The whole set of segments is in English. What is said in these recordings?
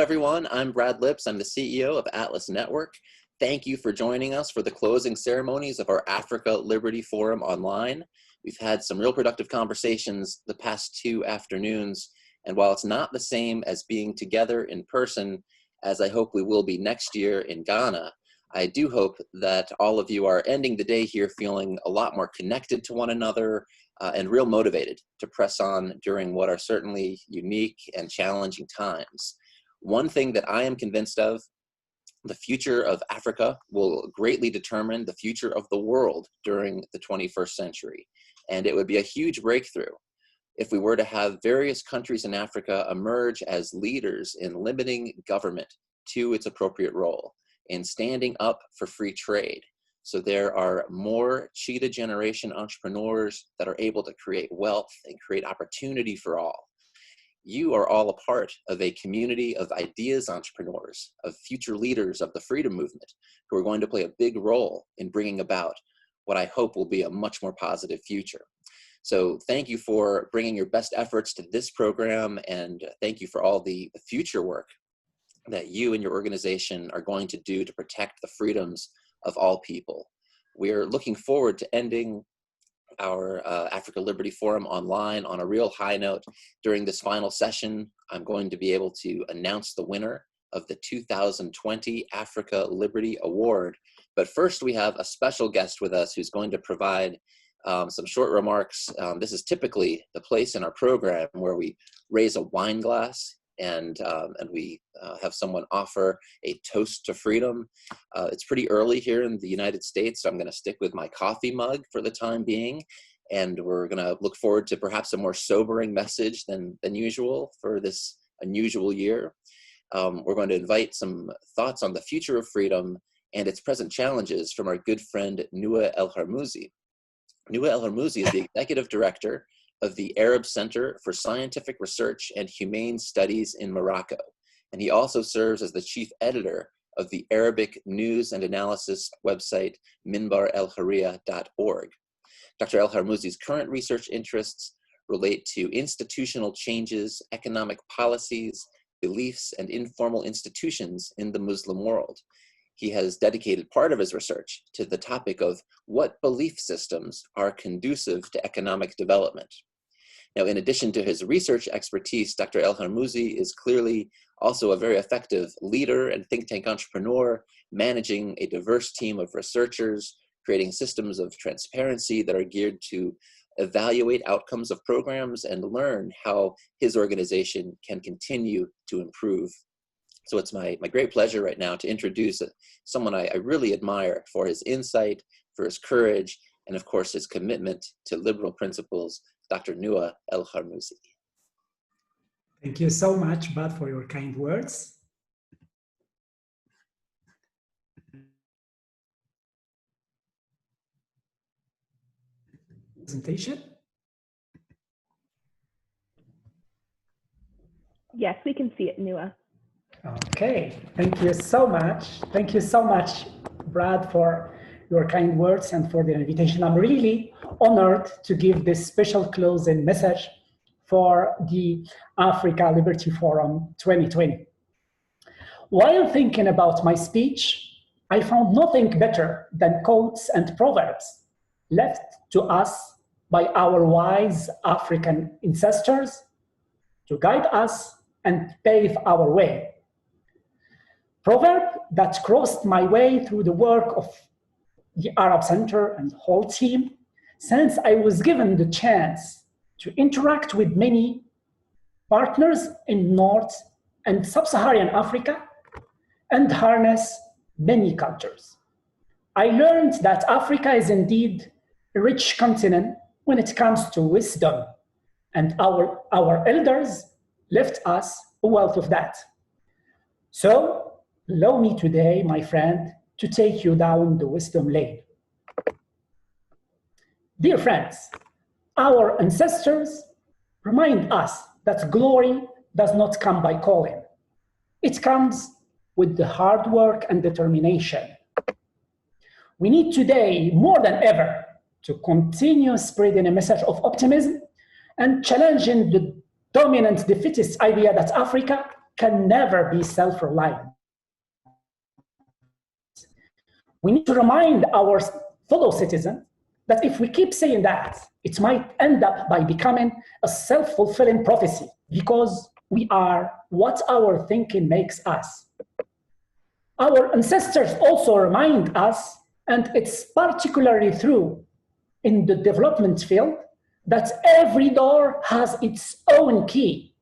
Everyone, I'm Brad Lips. I'm the CEO of Atlas Network. Thank you for joining us for the closing ceremonies of our Africa Liberty Forum online. We've had some real productive conversations the past 2 afternoons, and while it's not the same as being together in person, as I hope we will be next year in Ghana, I do hope that all of you are ending the day here feeling a lot more connected to one another and real motivated to press on during what are certainly unique and challenging times. One thing that I am convinced of, the future of Africa will greatly determine the future of the world during the 21st century. And it would be a huge breakthrough if we were to have various countries in Africa emerge as leaders in limiting government to its appropriate role, in standing up for free trade. So there are more cheetah generation entrepreneurs that are able to create wealth and create opportunity for all. You are all a part of a community of ideas entrepreneurs, of future leaders of the freedom movement, who are going to play a big role in bringing about what I hope will be a much more positive future. So thank you for bringing your best efforts to this program, and thank you for all the future work that you and your organization are going to do to protect the freedoms of all people. We're looking forward to ending our Africa Liberty Forum online on a real high note. During this final session, I'm going to be able to announce the winner of the 2020 Africa Liberty Award. But first, we have a special guest with us who's going to provide some short remarks. This is typically the place in our program where we raise a wine glass and we have someone offer a toast to freedom. It's pretty early here in the United States, so I'm gonna stick with my coffee mug for the time being, and we're gonna look forward to perhaps a more sobering message than usual for this unusual year. We're going to invite some thoughts on the future of freedom and its present challenges from our good friend Nouh El Harmouzi. Nouh El Harmouzi is the Executive Director of the Arab Center for Scientific Research and Humane Studies in Morocco. And he also serves as the chief editor of the Arabic news and analysis website minbarelharia.org. Dr. El Harmouzi's current research interests relate to institutional changes, economic policies, beliefs, and informal institutions in the Muslim world. He has dedicated part of his research to the topic of what belief systems are conducive to economic development. Now, in addition to his research expertise, Dr. El Harmouzi is clearly also a very effective leader and think tank entrepreneur, managing a diverse team of researchers, creating systems of transparency that are geared to evaluate outcomes of programs and learn how his organization can continue to improve. So it's my great pleasure right now to introduce someone I really admire for his insight, for his courage, and of course his commitment to liberal principles, Dr. Nouh El Harmouzi. Thank you so much, Brad, for your kind words. Presentation? Yes, we can see it, Nouh. Okay, thank you so much. Thank you so much, Brad, for your kind words and for the invitation. I'm really honored to give this special closing message for the Africa Liberty Forum 2020. While thinking about my speech, I found nothing better than quotes and proverbs left to us by our wise African ancestors to guide us and pave our way. Proverb that crossed my way through the work of the Arab Center and the whole team since I was given the chance to interact with many partners in North and Sub-Saharan Africa and harness many cultures. I learned that Africa is indeed a rich continent when it comes to wisdom, and our elders left us a wealth of that. So, allow me today, my friend, to take you down the wisdom lane. Dear friends, our ancestors remind us that glory does not come by calling. It comes with the hard work and determination. We need today, more than ever, to continue spreading a message of optimism and challenging the dominant defeatist idea that Africa can never be self-reliant. We need to remind our fellow citizens that if we keep saying that, it might end up by becoming a self-fulfilling prophecy because we are what our thinking makes us. Our ancestors also remind us, and it's particularly true in the development field, that every door has its own key.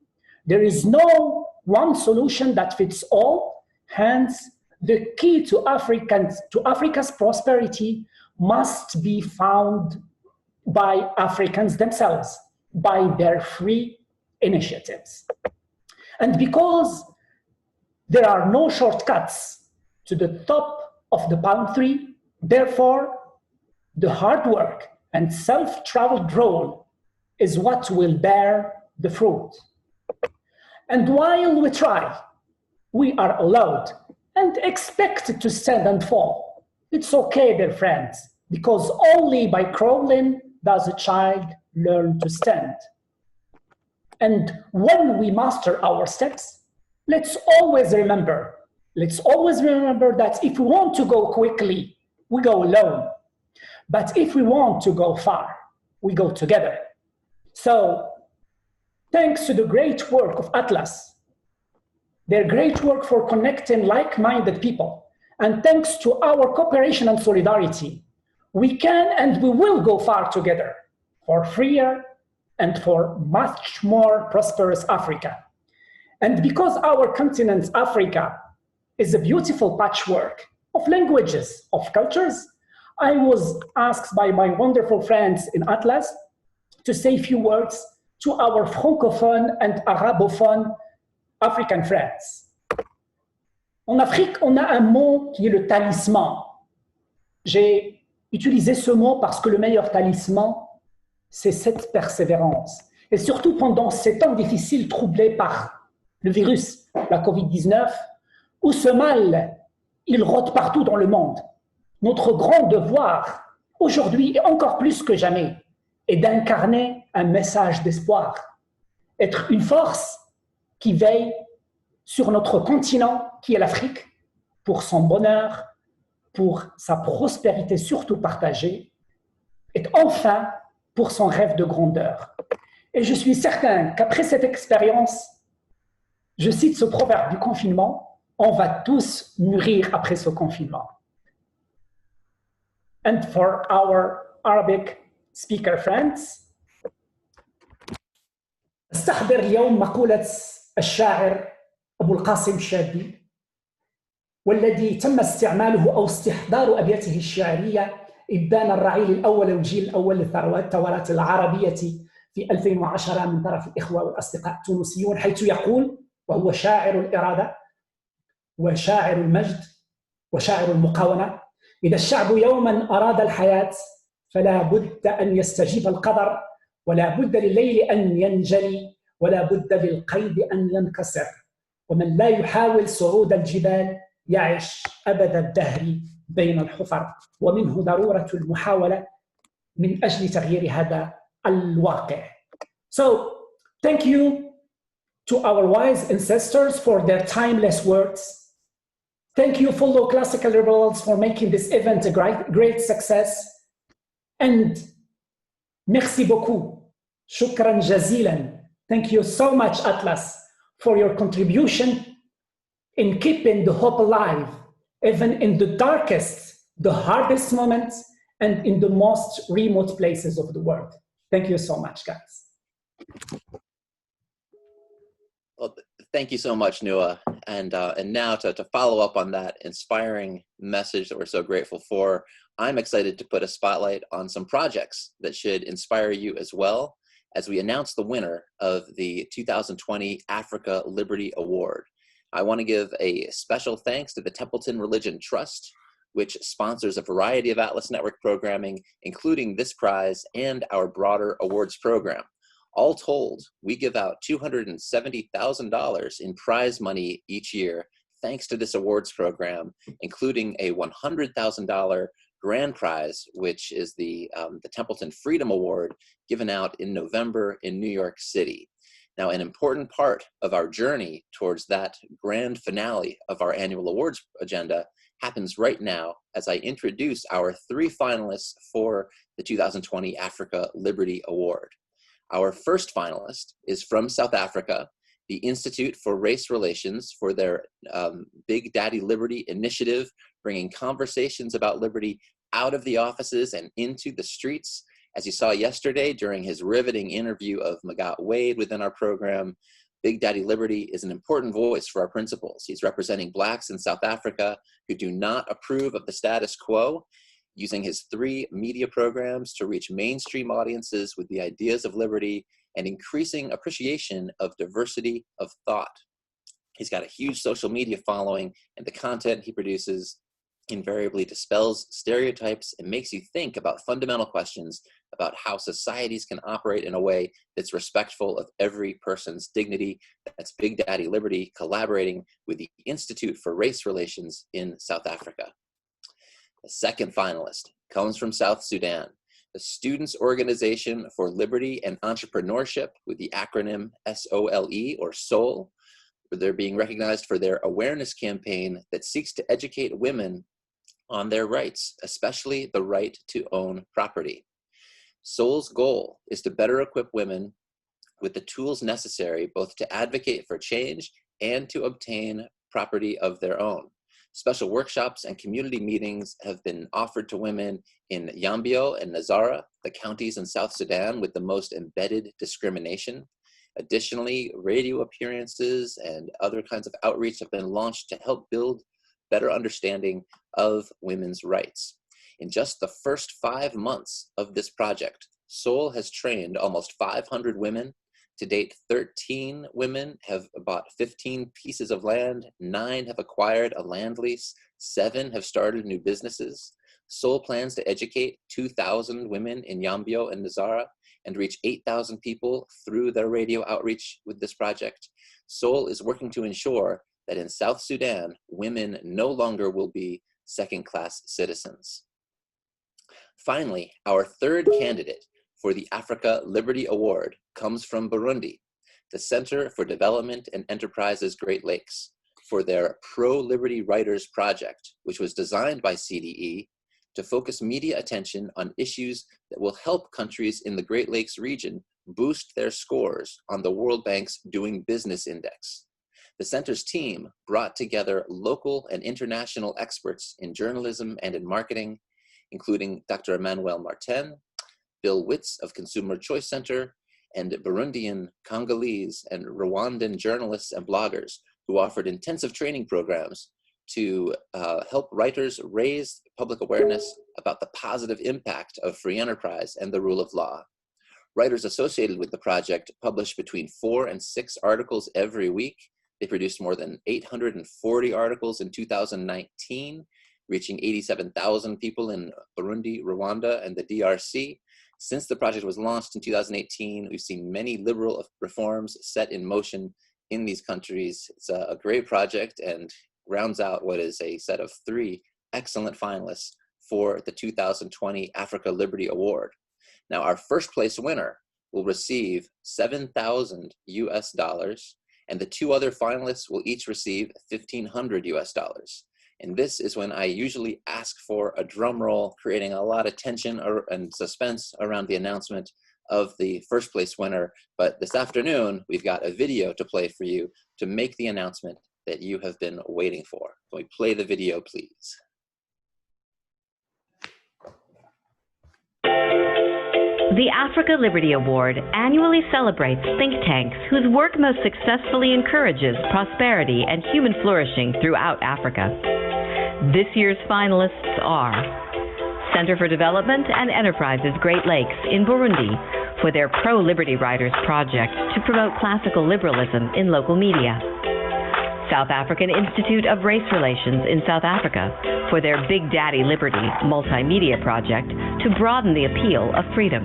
There is no one solution that fits all. Hence, the key to Africa's prosperity must be found by Africans themselves, by their free initiatives. And because there are no shortcuts to the top of the palm tree, therefore, the hard work and self-traveled role is what will bear the fruit. And while we try, we are allowed and expected to stand and fall. It's okay, dear friends, because only by crawling does a child learn to stand. And when we master our steps, let's always remember that if we want to go quickly, we go alone. But if we want to go far, we go together. So, thanks to the great work of Atlas, their great work for connecting like-minded people, and thanks to our cooperation and solidarity, we can and we will go far together for freer and for much more prosperous Africa. And because our continent, Africa, is a beautiful patchwork of languages, of cultures, I was asked by my wonderful friends in Atlas to say a few words to our francophone and arabophone African friends. En Afrique, on a un mot qui est le talisman. J'ai utilisé ce mot parce que le meilleur talisman, c'est cette persévérance. Et surtout pendant ces temps difficiles troublés par le virus, la COVID-19, où ce mal, il rôde partout dans le monde. Notre grand devoir, aujourd'hui et encore plus que jamais, est d'incarner un message d'espoir. Être une force qui veille sur notre continent, qui est l'Afrique, pour son bonheur, pour sa prospérité surtout partagée, et enfin pour son rêve de grandeur. Et je suis certain qu'après cette expérience, je cite ce proverbe du confinement, on va tous mûrir après ce confinement. And for our Arabic speaker friends, استحضر اليوم مقولة الشاعر أبو القاسم الشابي، والذي تم استعماله أو استحضار أبياته الشعرية إبان الرعيل الأول والجيل الأول للثورات العربية في 2010 من طرف الإخوة والأصدقاء التونسيون، حيث يقول، وهو شاعر الإرادة وشاعر المجد وشاعر المقاومة: إذا الشعب يوما أراد الحياة فلا بد أن يستجيب القدر، ولا بد لليل أن ينجلي، ولا بد للقيد أن ينكسر، ومن لا يحاول صعود الجبال يعيش أبد الدهر بين الحفر، ومنه ضرورة المحاولة من أجل تغيير هذا الواقع. So, thank you to our wise ancestors for their timeless words. Thank you, fellow classical rebels, for making this event a great success. And merci beaucoup. Shukran jazilan. Thank you so much, Atlas, for your contribution in keeping the hope alive, even in the darkest, the hardest moments, and in the most remote places of the world. Thank you so much, guys. Well, thank you so much, Nouh. And now to follow up on that inspiring message that we're so grateful for, I'm excited to put a spotlight on some projects that should inspire you as well as we announce the winner of the 2020 Africa Liberty Award. I want to give a special thanks to the Templeton Religion Trust, which sponsors a variety of Atlas Network programming, including this prize and our broader awards program. All told, we give out $270,000 in prize money each year, thanks to this awards program, including a $100,000 grand prize, which is the Templeton Freedom Award, given out in November in New York City. Now, an important part of our journey towards that grand finale of our annual awards agenda happens right now as I introduce our 3 finalists for the 2020 Africa Liberty Award. Our first finalist is from South Africa, the Institute for Race Relations, for their Big Daddy Liberty initiative, bringing conversations about liberty out of the offices and into the streets. As you saw yesterday during his riveting interview of Magat Wade within our program, Big Daddy Liberty is an important voice for our principals. He's representing Blacks in South Africa who do not approve of the status quo, using his 3 media programs to reach mainstream audiences with the ideas of liberty and increasing appreciation of diversity of thought. He's got a huge social media following, and the content he produces invariably dispels stereotypes and makes you think about fundamental questions about how societies can operate in a way that's respectful of every person's dignity. That's Big Daddy Liberty, collaborating with the Institute for Race Relations in South Africa. The second finalist comes from South Sudan, the Students' Organization for Liberty and Entrepreneurship, with the acronym SOLE, or SOLE. They're being recognized for their awareness campaign that seeks to educate women on their rights, especially the right to own property. SOLE's goal is to better equip women with the tools necessary both to advocate for change and to obtain property of their own. Special workshops and community meetings have been offered to women in Yambio and Nazara, the counties in South Sudan with the most embedded discrimination. Additionally, radio appearances and other kinds of outreach have been launched to help build better understanding of women's rights. In just the first 5 months of this project, SOLE has trained almost 500 women. To date, 13 women have bought 15 pieces of land, 9 have acquired a land lease, 7 have started new businesses. SOLE plans to educate 2,000 women in Yambio and Nazara and reach 8,000 people through their radio outreach with this project. SOLE is working to ensure that in South Sudan, women no longer will be second-class citizens. Finally, our third candidate for the Africa Liberty Award comes from Burundi, the Center for Development and Enterprises Great Lakes, for their Pro-Liberty Writers Project, which was designed by CDE to focus media attention on issues that will help countries in the Great Lakes region boost their scores on the World Bank's Doing Business Index. The center's team brought together local and international experts in journalism and in marketing, including Dr. Emmanuel Martin, Bill Witz of Consumer Choice Center, and Burundian, Congolese, and Rwandan journalists and bloggers who offered intensive training programs to help writers raise public awareness about the positive impact of free enterprise and the rule of law. Writers associated with the project publish between 4 and 6 articles every week. They produced more than 840 articles in 2019, reaching 87,000 people in Burundi, Rwanda, and the DRC. Since the project was launched in 2018, we've seen many liberal reforms set in motion in these countries. It's a great project and rounds out what is a set of 3 excellent finalists for the 2020 Africa Liberty Award. Now, our first place winner will receive $7,000 US, and the 2 other finalists will each receive $1,500 US. And this is when I usually ask for a drum roll, creating a lot of tension and suspense around the announcement of the first place winner. But this afternoon, we've got a video to play for you to make the announcement that you have been waiting for. Can we play the video, please? The Africa Liberty Award annually celebrates think tanks whose work most successfully encourages prosperity and human flourishing throughout Africa. This year's finalists are Center for Development and Enterprises Great Lakes in Burundi for their Pro-Liberty Writers Project to promote classical liberalism in local media. South African Institute of Race Relations in South Africa for their Big Daddy Liberty multimedia project to broaden the appeal of freedom.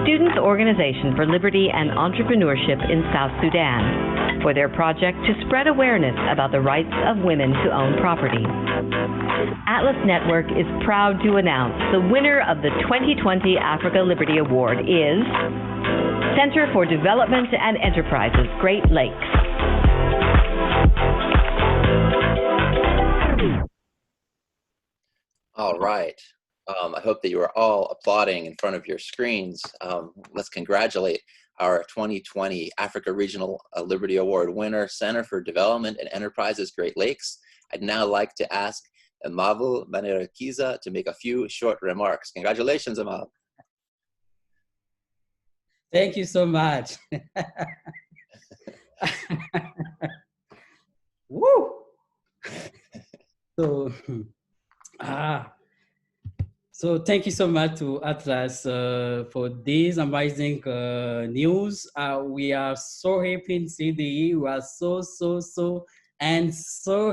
Students' Organization for Liberty and Entrepreneurship in South Sudan for their project to spread awareness about the rights of women to own property. Atlas Network is proud to announce the winner of the 2020 Africa Liberty Award is Center for Development and Enterprises, Great Lakes. All right. I hope that you are all applauding in front of your screens. Let's congratulate our 2020 Africa Regional Liberty Award winner, Center for Development and Enterprises, Great Lakes. I'd now like to ask Amavu Manirakiza to make a few short remarks. Congratulations, Amavu. Thank you so much. Woo! So thank you so much to Atlas for this amazing news. We are so happy in CDE. We are so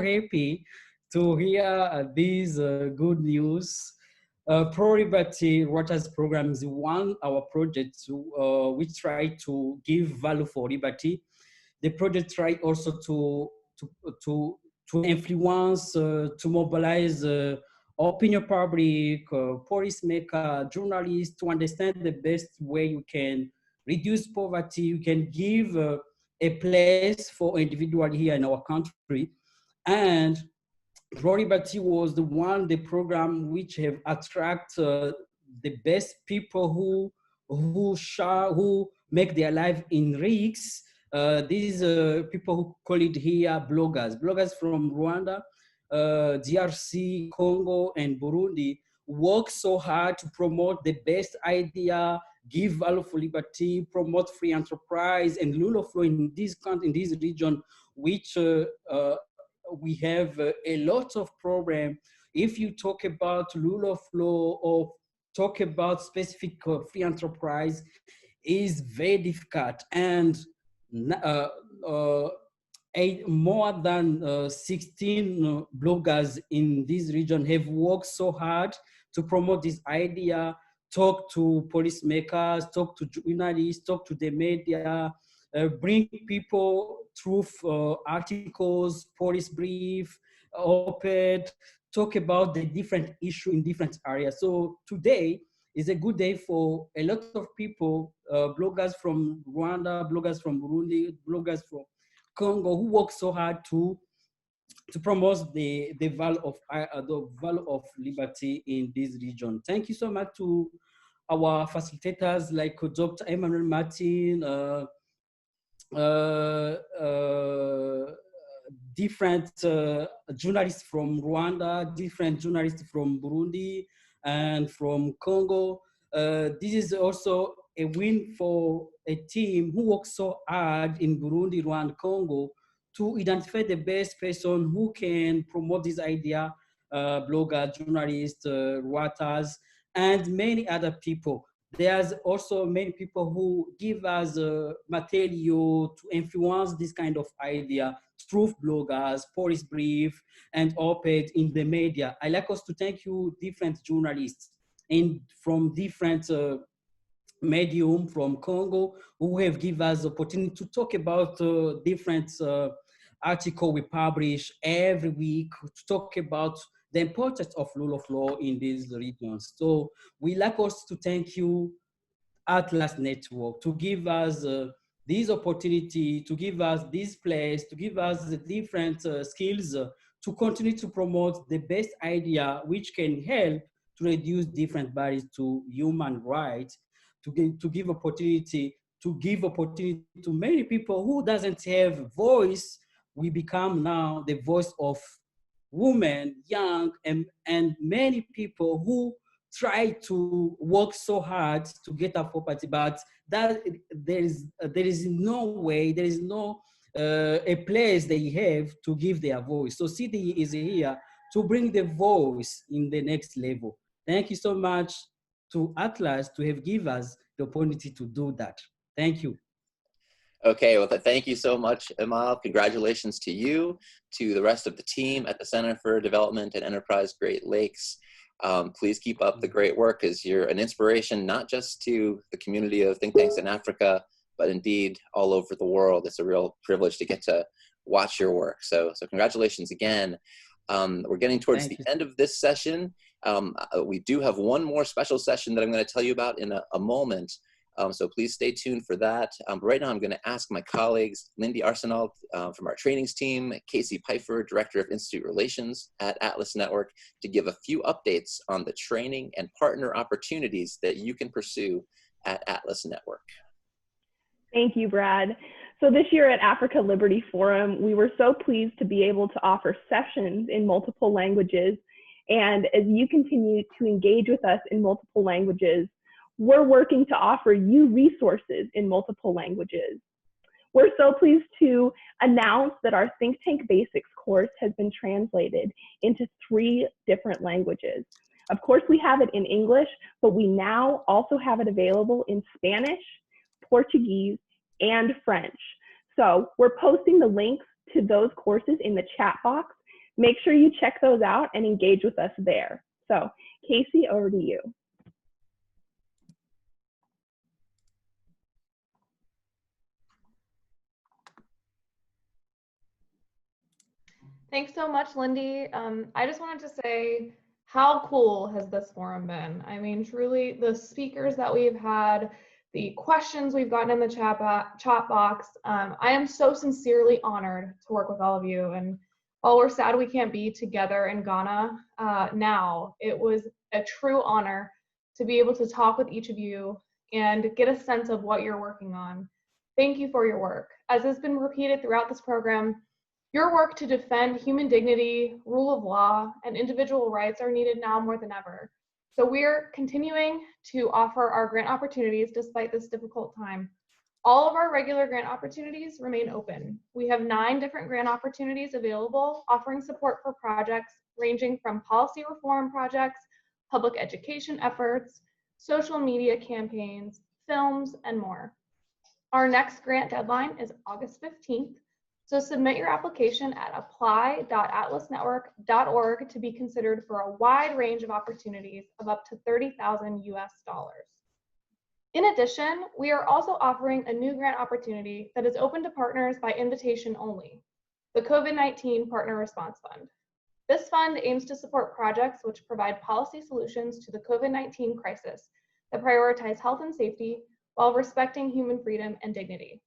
happy to hear these good news. Pro-Liberty Waters Program is one our project which try to give value for liberty. The project try also to influence, to mobilize opinion public, policymaker, journalists to understand the best way you can reduce poverty. You can give a place for individuals here in our country. And Pro-Liberty was the program which have attracted the best people who make their life in risks. These people who call it here bloggers from Rwanda, DRC, Congo, and Burundi work so hard to promote the best idea, give value for liberty, promote free enterprise and rule of law in this country, in this region, which we have a lot of problem. If you talk about rule of law or talk about specific free enterprise, is very difficult. And more than 16 bloggers in this region have worked so hard to promote this idea, talk to policymakers, talk to journalists, talk to the media, bring people through articles, police brief, op-ed, talk about the different issue in different areas. So today is a good day for a lot of people, bloggers from Rwanda, bloggers from Burundi, bloggers from Congo, who work so hard to promote the value of liberty in this region. Thank you so much to our facilitators like Dr. Emmanuel Martin, different journalists from Rwanda, different journalists from Burundi and from Congo. This is also a win for a team who works so hard in Burundi, Rwanda, Congo to identify the best person who can promote this idea, blogger, journalists, writers, and many other people. There's also many people who give us material to influence this kind of idea through bloggers, police brief, and op-ed in the media. I like us to thank you, different journalists from different medium from Congo who have given us the opportunity to talk about different articles we publish every week to talk about the importance of rule of law in these regions. So we like us to thank you, Atlas Network, to give us this opportunity, to give us this place, to give us the different skills to continue to promote the best idea which can help to reduce different barriers to human rights, to give opportunity to many people who doesn't have voice. We become now the voice of women, young, and many people who try to work so hard to get a property, but that there is no way, there is no a place they have to give their voice. So CDE is here to bring the voice in the next level. Thank you so much to Atlas to have given us the opportunity to do that. Thank you. Okay, well, thank you so much, Amal. Congratulations to you, to the rest of the team at the Center for Development and Enterprise Great Lakes. Please keep up the great work, as you're an inspiration, not just to the community of think tanks in Africa, but indeed all over the world. It's a real privilege to get to watch your work. So congratulations again. We're getting towards the end of this session. We do have one more special session that I'm going to tell you about in a moment. So please stay tuned for that. But right now I'm gonna ask my colleagues, Lindy Arsenault from our trainings team, Casey Pfeiffer, Director of Institute Relations at Atlas Network, to give a few updates on the training and partner opportunities that you can pursue at Atlas Network. Thank you, Brad. So this year at Africa Liberty Forum, we were so pleased to be able to offer sessions in multiple languages. And as you continue to engage with us in multiple languages, we're working to offer you resources in multiple languages. We're so pleased to announce that our Think Tank Basics course has been translated into 3 different languages. Of course, we have it in English, but we now also have it available in Spanish, Portuguese, and French. So we're posting the links to those courses in the chat box. Make sure you check those out and engage with us there. So Casey, over to you. Thanks so much, Lindy. I just wanted to say, how cool has this forum been? I mean, truly, the speakers that we've had, the questions we've gotten in the chat box, I am so sincerely honored to work with all of you. And while we're sad we can't be together in Ghana now, it was a true honor to be able to talk with each of you and get a sense of what you're working on. Thank you for your work. As has been repeated throughout this program, your work to defend human dignity, rule of law, and individual rights are needed now more than ever. So we're continuing to offer our grant opportunities despite this difficult time. All of our regular grant opportunities remain open. We have 9 different grant opportunities available, offering support for projects ranging from policy reform projects, public education efforts, social media campaigns, films, and more. Our next grant deadline is August 15th. So submit your application at apply.atlasnetwork.org to be considered for a wide range of opportunities of up to $30,000 US. In addition, we are also offering a new grant opportunity that is open to partners by invitation only, the COVID-19 Partner Response Fund. This fund aims to support projects which provide policy solutions to the COVID-19 crisis that prioritize health and safety while respecting human freedom and dignity.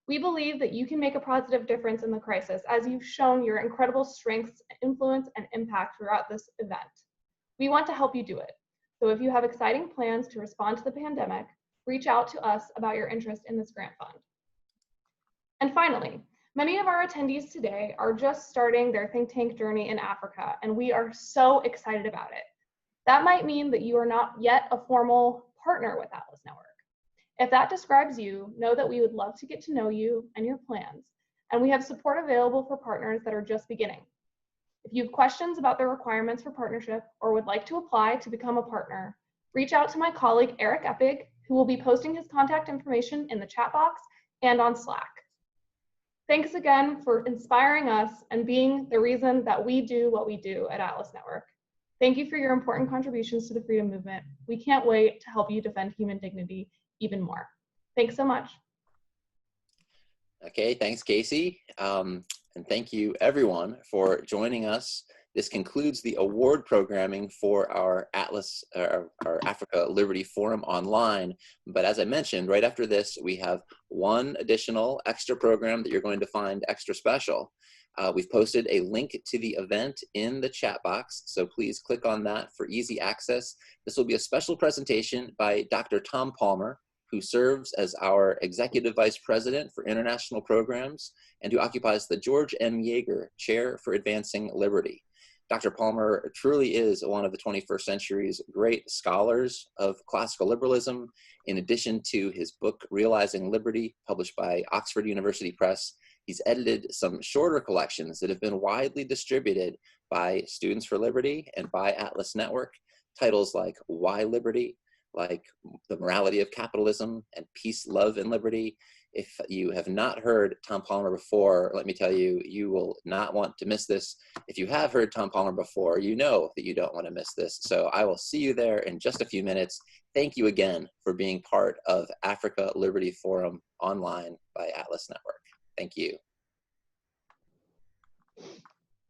We believe that you can make a positive difference in the crisis as you've shown your incredible strengths, influence, and impact throughout this event. We want to help you do it. So if you have exciting plans to respond to the pandemic, reach out to us about your interest in this grant fund. And finally, many of our attendees today are just starting their think tank journey in Africa, and we are so excited about it. That might mean that you are not yet a formal partner with Atlas Network. If that describes you, know that we would love to get to know you and your plans, and we have support available for partners that are just beginning. If you have questions about the requirements for partnership or would like to apply to become a partner, reach out to my colleague Eric Eppig, who will be posting his contact information in the chat box and on Slack. Thanks again for inspiring us and being the reason that we do what we do at Atlas Network. Thank you for your important contributions to the freedom movement. We can't wait to help you defend human dignity even more. Thanks so much. Okay, thanks, Casey. And thank you everyone for joining us. This concludes the award programming for our Atlas, our Africa Liberty Forum online. But as I mentioned, right after this, we have one additional extra program that you're going to find extra special. We've posted a link to the event in the chat box, so please click on that for easy access. This will be a special presentation by Dr. Tom Palmer, who serves as our Executive Vice President for International Programs and who occupies the George M. Yeager Chair for Advancing Liberty. Dr. Palmer truly is one of the 21st century's great scholars of classical liberalism. In addition to his book, Realizing Liberty, published by Oxford University Press, he's edited some shorter collections that have been widely distributed by Students for Liberty and by Atlas Network. Titles like Why Liberty, like The Morality of Capitalism, and Peace, Love, and Liberty. If you have not heard Tom Palmer before, let me tell you, you will not want to miss this. If you have heard Tom Palmer before, you know that you don't want to miss this. So I will see you there in just a few minutes. Thank you again for being part of Africa Liberty Forum online by Atlas Network. Thank you.